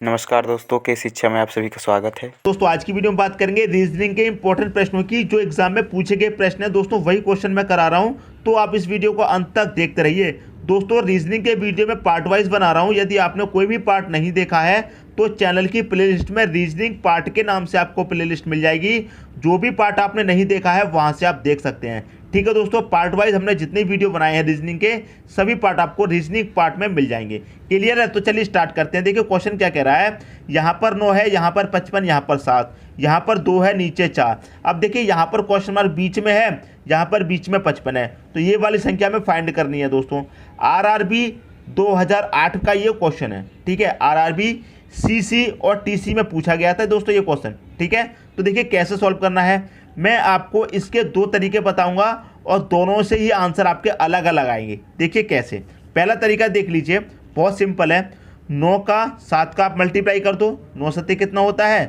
नमस्कार दोस्तों, के शिक्षा में आप सभी का स्वागत है। दोस्तों आज की वीडियो में बात करेंगे रीजनिंग के इंपॉर्टेंट प्रश्नों की। जो एग्जाम में पूछे गए प्रश्न है दोस्तों वही क्वेश्चन मैं करा रहा हूं, तो आप इस वीडियो को अंत तक देखते रहिए। दोस्तों रीजनिंग के वीडियो में पार्ट वाइज बना रहा हूं। यदि आपने कोई भी पार्ट नहीं देखा है तो चैनल की प्लेलिस्ट में रीजनिंग पार्ट के नाम से आपको प्लेलिस्ट मिल जाएगी। जो भी पार्ट आपने नहीं देखा है वहां से आप देख सकते हैं। ठीक है दोस्तों, पार्ट वाइज हमने जितने वीडियो बनाए हैं रीजनिंग के सभी पार्ट आपको रीजनिंग पार्ट में मिल जाएंगे। क्लियर है? तो चलिए स्टार्ट करते हैं। देखिए क्वेश्चन क्या कह रहा है। यहाँ पर 9 है, यहाँ पर 55, यहाँ पर 7, यहाँ पर 2 है, नीचे 4। अब देखिए यहाँ पर क्वेश्चन मार्क बीच में है, यहाँ पर बीच में 55 है, तो ये वाली संख्या में फाइंड करनी है दोस्तों। आरआरबी 2008 का ये क्वेश्चन है। ठीक है, आरआरबी सीसी और टीसी में पूछा गया था दोस्तों ये क्वेश्चन। ठीक है, तो देखिए कैसे सॉल्व करना है। मैं आपको इसके 2 तरीके बताऊंगा और दोनों से ही आंसर आपके अलग अलग आएंगे। देखिए कैसे। पहला तरीका देख लीजिए, बहुत सिंपल है। 9 का 7 का आप मल्टीप्लाई कर दो। 9 सत्ते कितना होता है?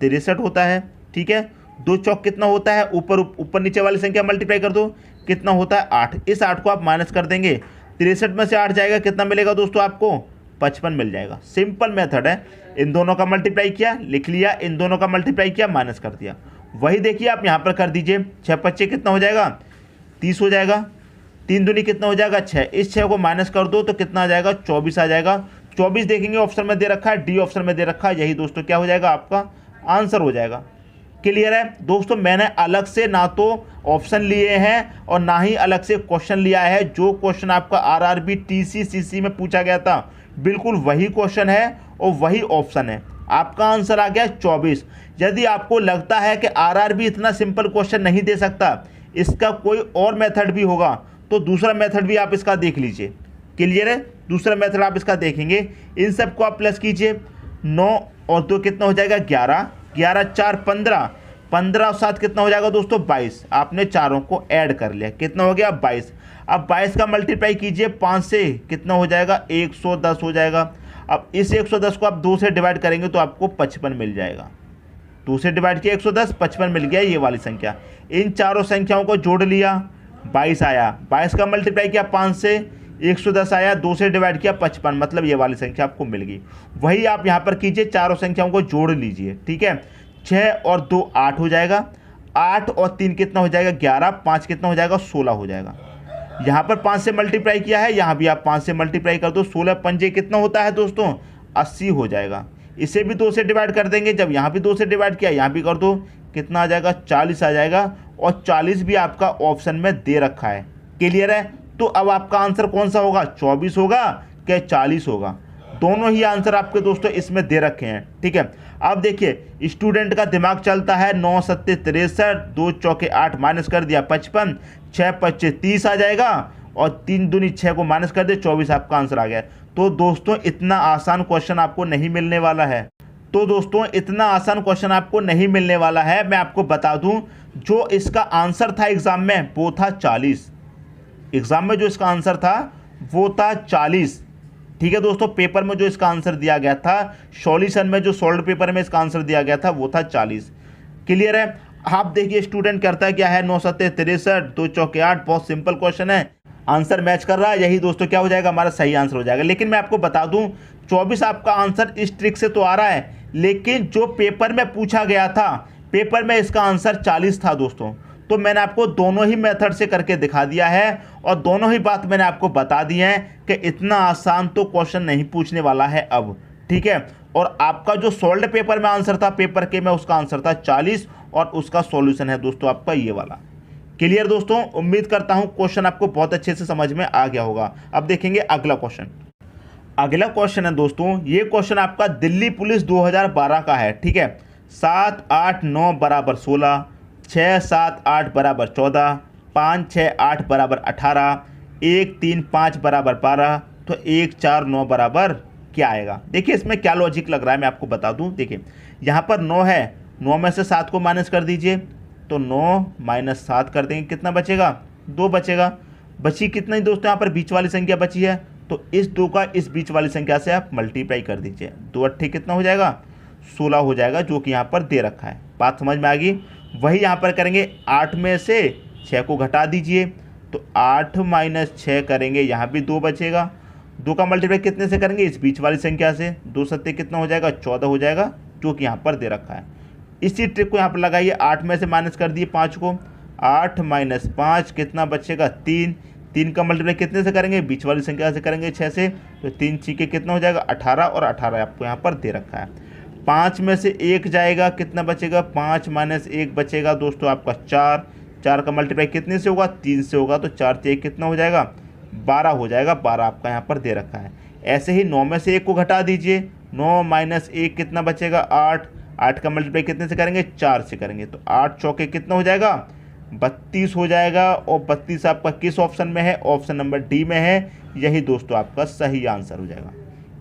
63 होता है। ठीक है, 2 चौक कितना होता है? ऊपर नीचे वाली संख्या मल्टीप्लाई कर दो, कितना होता है? 8। इस 8 को आप माइनस कर देंगे, 63 में से 8 जाएगा, कितना मिलेगा दोस्तों आपको? 55 मिल जाएगा। सिंपल मेथड है। इन दोनों का मल्टीप्लाई किया, लिख लिया, इन दोनों का मल्टीप्लाई किया, माइनस कर दिया। वही देखिए आप यहाँ पर कर दीजिए। 6 पच्चे कितना हो जाएगा? 30 हो जाएगा। 3 दूनी कितना हो जाएगा? 6। इस 6 को माइनस कर दो तो कितना आ जाएगा? 24 आ जाएगा। 24 देखेंगे ऑप्शन में दे रखा है, डी ऑप्शन में दे रखा है। यही दोस्तों क्या हो जाएगा? आपका आंसर हो जाएगा। क्लियर है दोस्तों? मैंने अलग से ना तो ऑप्शन लिए हैं और ना ही अलग से क्वेश्चन लिया है। जो क्वेश्चन आपका आरआरबी टीसी सीसी में पूछा गया था बिल्कुल वही क्वेश्चन है और वही ऑप्शन है। आपका आंसर आ गया 24। यदि आपको लगता है कि आरआरबी इतना सिंपल क्वेश्चन नहीं दे सकता, इसका कोई और मेथड भी होगा, तो दूसरा मेथड भी आप इसका देख लीजिए। क्लियर है? दूसरा मेथड आप इसका देखेंगे। इन सबको आप प्लस कीजिए। 9 और 2 कितना हो जाएगा? 11। 11 4 15, 15 और 7 कितना हो जाएगा दोस्तों? 22। आपने चारों को ऐड कर लिया, कितना हो गया? 22। अब 22 का मल्टीप्लाई कीजिए 5 से, कितना हो जाएगा? 110 हो जाएगा। अब इस 110 को आप 2 से डिवाइड करेंगे तो आपको 55 मिल जाएगा। 2 से डिवाइड किया 110, 55 मिल गया ये वाली संख्या। इन चारों संख्याओं को जोड़ लिया, 22 आया। 22 का मल्टीप्लाई किया 5 से, 110 आया। 2 से डिवाइड किया 55, मतलब ये वाली संख्या आपको मिल गई। वही आप यहाँ पर कीजिए, चारों संख्याओं को जोड़ लीजिए। ठीक है, 6 और 2 8 हो जाएगा। 8 और 3 कितना हो जाएगा? 11। 5 कितना हो जाएगा? 16 हो जाएगा। यहाँ पर 5 से मल्टीप्लाई किया है, यहाँ भी आप 5 से मल्टीप्लाई कर दो। 16 पंजे कितना होता है दोस्तों? 80 हो जाएगा। इसे भी 2 से डिवाइड कर देंगे, जब यहाँ भी 2 से डिवाइड किया यहाँ भी कर दो, कितना आ जाएगा? 40 आ जाएगा। और 40 भी आपका ऑप्शन में दे रखा है। क्लियर है? तो अब आपका आंसर कौन सा होगा? 24 होगा क्या 40 होगा? दोनों ही आंसर आपके दोस्तों इसमें दे रखे हैं। ठीक है, अब देखिए स्टूडेंट का दिमाग चलता है। 9 सत्ते 63, 2 चौके 8, माइनस कर दिया 55, 6 पच्चे 30 आ जाएगा और 3 दूनी 6 को माइनस कर दे 24, आपका आंसर आ गया। तो दोस्तों इतना आसान क्वेश्चन आपको नहीं मिलने वाला है। मैं आपको बता दूं, जो इसका आंसर था एग्जाम में वो था 40। एग्जाम में जो इसका आंसर था वो था 40। ठीक है दोस्तों, पेपर में जो इसका आंसर दिया गया था, सॉल्यूशन में जो सॉल्व पेपर में इसका आंसर दिया गया था वो था 40। क्लियर है? आप देखिए स्टूडेंट करता है क्या है? 9 सत्ते 63, 2 चौके 8, बहुत सिंपल क्वेश्चन है, आंसर मैच कर रहा है। यही दोस्तों क्या हो जाएगा? हमारा सही आंसर हो जाएगा। लेकिन मैं आपको बता दूं 24 आपका आंसर इस ट्रिक से तो आ रहा है, लेकिन जो पेपर में पूछा गया था, पेपर में इसका आंसर 40 था दोस्तों। तो मैंने आपको दोनों ही मेथड से करके दिखा दिया है और दोनों ही बात मैंने आपको बता दी है कि इतना आसान तो क्वेश्चन नहीं पूछने वाला है अब। ठीक है, और आपका जो सोल्ड पेपर में आंसर था, पेपर के में उसका आंसर था 40 और उसका सॉल्यूशन है दोस्तों आपका ये वाला। क्लियर दोस्तों? उम्मीद करता हूं क्वेश्चन आपको बहुत अच्छे से समझ में आ गया होगा। अब देखेंगे अगला क्वेश्चन। अगला क्वेश्चन है दोस्तों, ये क्वेश्चन आपका दिल्ली पुलिस 2012 का है। ठीक है, 7 8 9 बराबर 16, 6 7 8 बराबर 14, 5 6 8 बराबर 18, 1 3 5 बराबर 12, तो 1 4 9 बराबर क्या आएगा? देखिए इसमें क्या लॉजिक लग रहा है मैं आपको बता दूं। देखिए यहाँ पर 9 है, 9 में से 7 को माइनस कर दीजिए, तो 9 माइनस 7 कर देंगे, कितना बचेगा? 2 बचेगा। बची कितना ही दोस्तों? यहाँ पर बीच वाली संख्या बची है, तो इस 2 का इस बीच वाली संख्या से आप मल्टीप्लाई कर दीजिए। 2 अट्ठे कितना हो जाएगा? 16 हो जाएगा, जो कि यहाँ पर दे रखा है। बात समझ में आ गई? वही यहाँ पर करेंगे, 8 में से 6 को घटा दीजिए, तो 8 माइनस 6 करेंगे, यहाँ भी 2 बचेगा। 2 का मल्टीप्लाई कितने से करेंगे, इस बीच वाली संख्या से। 2 सत्ते कितना हो जाएगा, 14 हो जाएगा, जो कि यहाँ पर दे रखा है। इसी ट्रिक को यहाँ पर लगाइए, 8 में से माइनस कर दिए 5 को, 8 माइनस 5 कितना बचेगा, 3। 3 का मल्टीप्लाई कितने से करेंगे, बीच वाली संख्या से करेंगे 6 से, तो 3 छीके कितना हो जाएगा, 18, और 18 आपको यहाँ पर दे रखा है। 5 में से 1 जाएगा, कितना बचेगा, 5 माइनस 1 बचेगा दोस्तों आपका 4। 4 का मल्टीप्लाई कितने से होगा, 3 से होगा, तो 4 से 1 कितना हो जाएगा, 12 हो जाएगा। 12 आपका यहाँ पर दे रखा है। ऐसे ही 9 में से 1 को घटा दीजिए, 9 माइनस 1 कितना बचेगा, 8। 8 का मल्टीप्लाई कितने से करेंगे, 4 से करेंगे, तो 8 चौके कितना हो जाएगा, 32 हो जाएगा। और 32 आपका किस ऑप्शन में है, ऑप्शन नंबर डी में है। यही दोस्तों आपका सही आंसर हो जाएगा।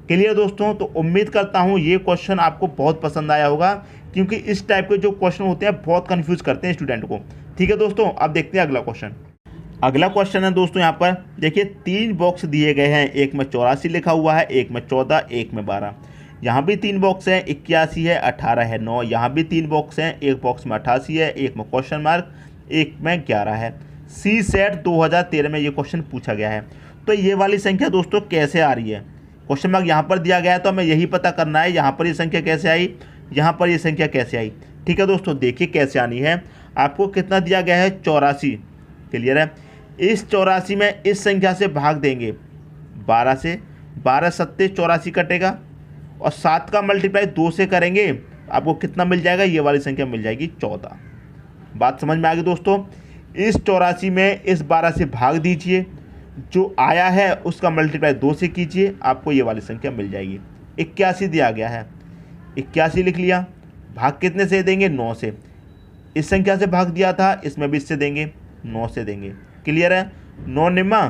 क्लियर दोस्तों, तो उम्मीद करता हूँ ये क्वेश्चन आपको बहुत पसंद आया होगा, क्योंकि इस टाइप के जो क्वेश्चन होते हैं बहुत कंफ्यूज करते हैं स्टूडेंट को। ठीक है दोस्तों, अब देखते हैं अगला क्वेश्चन। अगला क्वेश्चन है दोस्तों, यहाँ पर देखिए 3 बॉक्स दिए गए हैं, एक में 84 लिखा हुआ है, एक में 14, एक में 12। यहाँ भी 3 बॉक्स हैं, 81 है, 18 है, 9। यहाँ भी 3 बॉक्स हैं, एक बॉक्स में 88 है, एक में क्वेश्चन मार्क, एक में 11 है। सी सेट 2013 में ये क्वेश्चन पूछा गया है। तो ये वाली संख्या दोस्तों कैसे आ रही है, क्वेश्चन मार्क यहाँ पर दिया गया है, तो हमें यही पता करना है यहाँ पर ये संख्या कैसे आई, यहाँ पर ये संख्या कैसे आई। ठीक है दोस्तों, देखिए कैसे आनी है। आपको कितना दिया गया है, 84। क्लियर है। इस 84 में इस संख्या से भाग देंगे 12 से, 12 सत्ते 84 कटेगा, और 7 का मल्टीप्लाई 2 से करेंगे, आपको कितना मिल जाएगा, ये वाली संख्या मिल जाएगी 14। बात समझ में आ गई दोस्तों। इस 84 में इस 12 से भाग दीजिए, जो आया है उसका मल्टीप्लाई 2 से कीजिए, आपको ये वाली संख्या मिल जाएगी। 81 दिया गया है, 81 लिख लिया। भाग कितने से देंगे, 9 से। इस संख्या से भाग दिया था, इसमें भी इससे देंगे, 9 से देंगे। क्लियर है। 9 निम्मा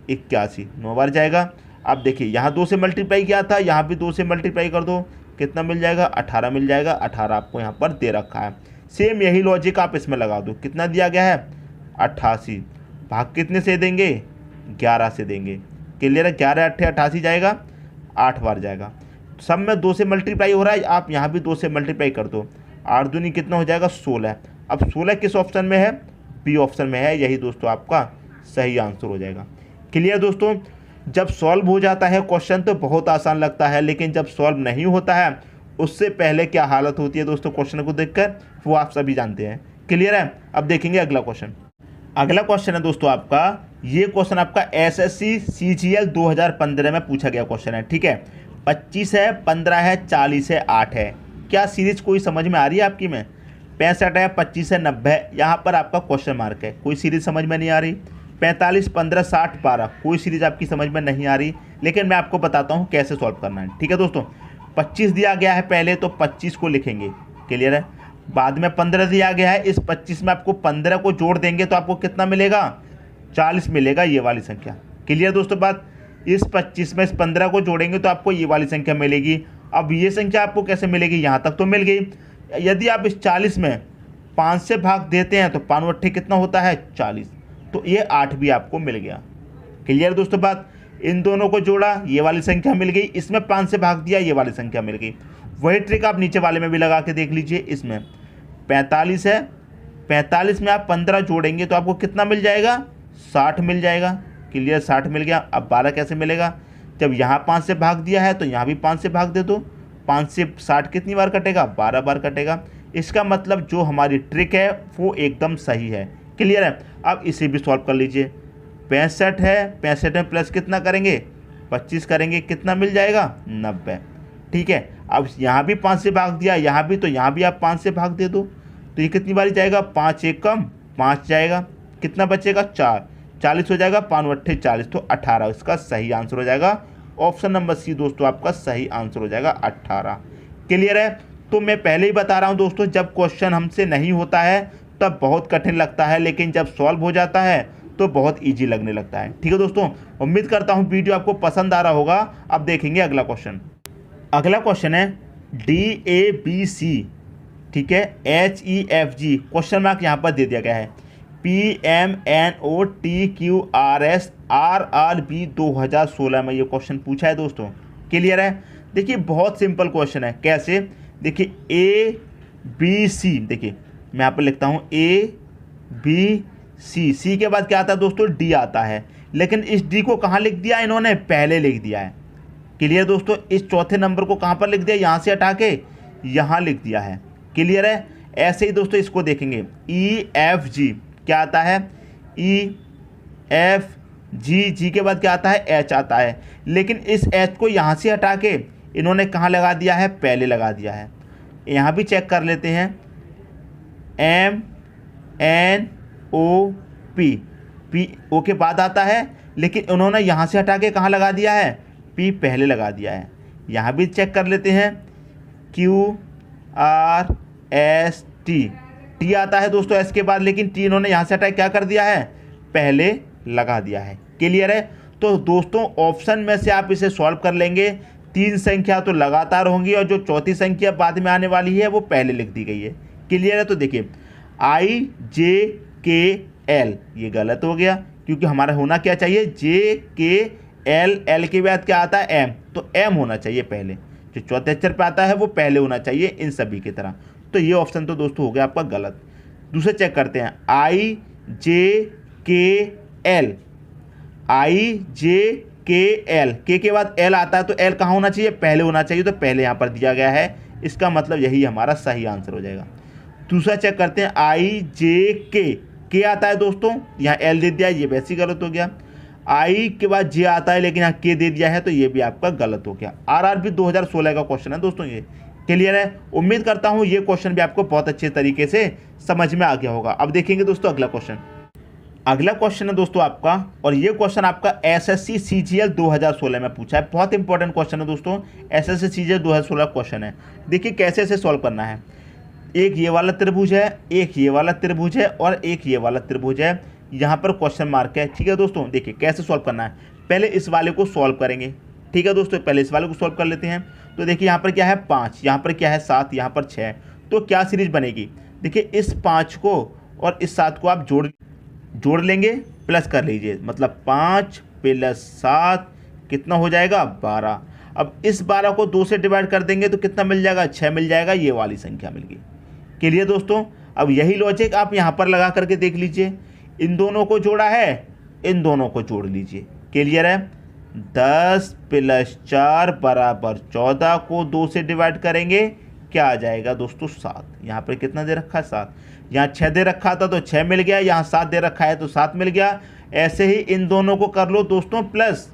81, 9 बार जाएगा। अब देखिए यहाँ 2 से मल्टीप्लाई किया था, यहाँ भी 2 से मल्टीप्लाई कर दो, कितना मिल जाएगा, 18 मिल जाएगा। 18 आपको यहाँ पर दे रखा है। सेम यही लॉजिक आप इसमें लगा दो। कितना दिया गया है, 88। भाग कितने से देंगे, 11 से देंगे। क्लियर है। 11 8 88 जाएगा, 8 बार जाएगा। सब में 2 से मल्टीप्लाई हो रहा है, आप यहाँ भी 2 से मल्टीप्लाई कर दो। 8 दूनी कितना हो जाएगा, 16। अब 16 किस ऑप्शन में है, बी ऑप्शन में है। यही दोस्तों आपका सही आंसर हो जाएगा। क्लियर दोस्तों, जब सॉल्व हो जाता है क्वेश्चन तो बहुत आसान लगता है, लेकिन जब सॉल्व नहीं होता है उससे पहले क्या हालत होती है दोस्तों क्वेश्चन को देखकर, वो आप सभी जानते हैं। क्लियर है। अब देखेंगे अगला क्वेश्चन। अगला क्वेश्चन है दोस्तों आपका, ये क्वेश्चन आपका एसएससी सीजीएल 2015 में पूछा गया क्वेश्चन है। ठीक है। 25 है, 15 है, 40 है, 8 है। क्या सीरीज कोई समझ में आ रही है आपकी में? 65 है, 25 है, 90 है, यहाँ पर आपका क्वेश्चन मार्क है, कोई सीरीज समझ में नहीं आ रही। 45, 15, 60, 12, कोई सीरीज आपकी समझ में नहीं आ रही, लेकिन मैं आपको बताता हूँ कैसे सॉल्व करना है। ठीक है दोस्तों, 25 दिया गया है पहले, तो 25 को लिखेंगे। क्लियर है। बाद में 15 दिया गया है, इस 25 में आपको 15 को जोड़ देंगे तो आपको कितना मिलेगा, 40 मिलेगा, ये वाली संख्या। क्लियर दोस्तों बात। इस 25 में इस 15 को जोड़ेंगे तो आपको ये वाली संख्या मिलेगी। अब ये संख्या आपको कैसे मिलेगी, यहाँ तक तो मिल गई। यदि आप इस 40 में 5 से भाग देते हैं तो 5 अट्ठे कितना होता है, 40, तो ये 8 भी आपको मिल गया। क्लियर दोस्तों बात। इन दोनों को जोड़ा, ये वाली संख्या मिल गई, इसमें 5 से भाग दिया, ये वाली संख्या मिल गई। वही ट्रिक आप नीचे वाले में भी लगा के देख लीजिए। इसमें 45 है, 45 में आप 15 जोड़ेंगे तो आपको कितना मिल जाएगा, 60 मिल जाएगा। क्लियर, 60 मिल गया। अब 12 कैसे मिलेगा, जब यहाँ 5 से भाग दिया है तो यहाँ भी 5 से भाग दे दो। 5 से 60 कितनी बार कटेगा, 12 बार कटेगा। इसका मतलब जो हमारी ट्रिक है वो एकदम सही है। क्लियर है। अब इसे भी सॉल्व कर लीजिए। 65 है, 65 में प्लस कितना करेंगे, 25 करेंगे, कितना मिल जाएगा, 90। ठीक है। अब यहाँ भी 5 से भाग दिया, यहाँ भी, तो यहाँ भी आप 5 से भाग दे दो, तो ये कितनी बारी जाएगा, 5 एक कम 5 जाएगा, कितना बचेगा, 4, 40 हो जाएगा। 5 अट्ठे 40, तो 18 इसका सही आंसर हो जाएगा। ऑप्शन नंबर सी दोस्तों आपका सही आंसर हो जाएगा, 18। क्लियर है। तो मैं पहले ही बता रहा हूँ दोस्तों, जब क्वेश्चन हमसे नहीं होता है तब बहुत कठिन लगता है, लेकिन जब सॉल्व हो जाता है तो बहुत इजी लगने लगता है। ठीक है दोस्तों, उम्मीद करता हूँ वीडियो आपको पसंद आ रहा होगा। अब देखेंगे अगला क्वेश्चन। अगला क्वेश्चन है DABC, ठीक है, HEFG, क्वेश्चन मार्क यहाँ पर दे दिया गया है। PMNOTQRS RRB 2016 में ये क्वेश्चन पूछा है दोस्तों। क्लियर है। देखिए बहुत सिंपल क्वेश्चन है। कैसे, देखिए ABC, देखिए मैं यहाँ पर लिखता हूँ ABC, सी के बाद क्या आता है दोस्तों, डी आता है। लेकिन इस डी को कहाँ लिख दिया इन्होंने, पहले लिख दिया है। क्लियर दोस्तों, इस चौथे नंबर को कहाँ पर लिख दिया, यहाँ से हटा के यहाँ लिख दिया है। क्लियर है। ऐसे ही दोस्तों इसको देखेंगे, ई एफ जी क्या आता है, ई एफ जी, जी के बाद क्या आता है, एच आता है। लेकिन इस एच को यहाँ से हटा के इन्होंने कहाँ लगा दिया है, पहले लगा दिया है। यहाँ भी चेक कर लेते हैं, M N O P, P O के बाद आता है, लेकिन उन्होंने यहाँ से हटा के कहाँ लगा दिया है, पी पहले लगा दिया है। यहाँ भी चेक कर लेते हैं, Q R S T, T आता है दोस्तों एस के बाद, लेकिन टी इन्होंने यहाँ से हटा क्या कर दिया है, पहले लगा दिया है। क्लियर है। तो दोस्तों ऑप्शन में से आप इसे सॉल्व कर लेंगे। 3 संख्या तो लगातार होंगी और जो चौथी संख्या बाद में आने वाली है वो पहले लिख दी गई है। क्लियर है। तो देखिए आई जे के एल, ये गलत हो गया क्योंकि हमारा होना क्या चाहिए, जे के एल, एल के बाद क्या आता है, एम, तो एम होना चाहिए पहले। जो चौथे अक्षर पे आता है वो पहले होना चाहिए इन सभी की तरह। तो ये ऑप्शन तो दोस्तों हो गया आपका गलत। दूसरे चेक करते हैं, आई जे के एल, आई जे के एल, के बाद एल आता है तो एल कहाँ होना चाहिए, पहले होना चाहिए, तो पहले यहाँ पर दिया गया है। इसका मतलब यही हमारा सही आंसर हो जाएगा। दूसरा चेक करते हैं, आई जे के आता है दोस्तों, यहाँ एल दे दिया है, ये वैसे ही गलत हो गया। आई के बाद जे आता है लेकिन यहाँ के दे दिया है, तो ये भी आपका गलत हो गया। आरआरबी 2016 का क्वेश्चन है दोस्तों ये। क्लियर है। उम्मीद करता हूँ ये क्वेश्चन भी आपको बहुत अच्छे तरीके से समझ में आ गया होगा। अब देखेंगे दोस्तों अगला क्वेश्चन। अगला क्वेश्चन है दोस्तों आपका, और ये क्वेश्चन आपका एसएससी सीजीएल 2016 में पूछा है। बहुत इंपॉर्टेंट क्वेश्चन है दोस्तों, एसएससी सीजीएल 2016 क्वेश्चन है। देखिए कैसे इसे सॉल्व करना है। एक ये वाला त्रिभुज है, एक ये वाला त्रिभुज है और एक ये वाला त्रिभुज है। यहाँ पर क्वेश्चन मार्क है। ठीक है दोस्तों, देखिए कैसे सॉल्व करना है। पहले इस वाले को सॉल्व करेंगे। ठीक है दोस्तों, पहले इस वाले को सॉल्व कर लेते हैं। तो देखिए यहाँ पर क्या है 5, यहाँ पर क्या है 7, यहाँ पर 6। तो क्या सीरीज बनेगी, देखिए इस 5 को और इस 7 को आप जोड़ लेंगे, प्लस कर लीजिए, मतलब 5 + 7 कितना हो जाएगा, 12। अब इस 12 को 2 से डिवाइड कर देंगे तो कितना मिल जाएगा, 6 मिल जाएगा। ये वाली संख्या मिल गई। क्लियर दोस्तों। अब यही लॉजिक आप यहाँ पर लगा करके देख लीजिए। इन दोनों को जोड़ा है, इन दोनों को जोड़ लीजिए। क्लियर है। 10 + 4 = 14 को 2 से डिवाइड करेंगे, क्या आ जाएगा दोस्तों, 7। यहाँ पर कितना दे रखा है, 7। यहाँ 6 दे रखा था तो 6 मिल गया, यहाँ 7 दे रखा है तो 7 मिल गया। ऐसे ही इन दोनों को कर लो दोस्तों प्लस।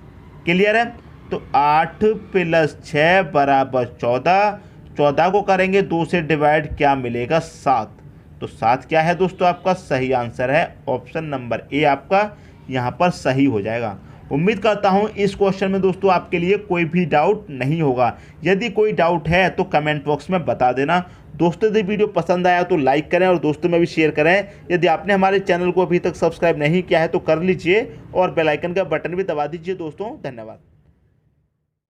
क्लियर है। तो 8 + 6 = 14। 14 को करेंगे 2 से डिवाइड, क्या मिलेगा, 7। तो 7 क्या है दोस्तों, आपका सही आंसर है। ऑप्शन नंबर ए आपका यहाँ पर सही हो जाएगा। उम्मीद करता हूँ इस क्वेश्चन में दोस्तों आपके लिए कोई भी डाउट नहीं होगा। यदि कोई डाउट है तो कमेंट बॉक्स में बता देना। दोस्तों यदि वीडियो पसंद आया तो लाइक करें और दोस्तों में भी शेयर करें। यदि आपने हमारे चैनल को अभी तक सब्सक्राइब नहीं किया है तो कर लीजिए और बेल आइकन का बटन भी दबा दीजिए दोस्तों। धन्यवाद।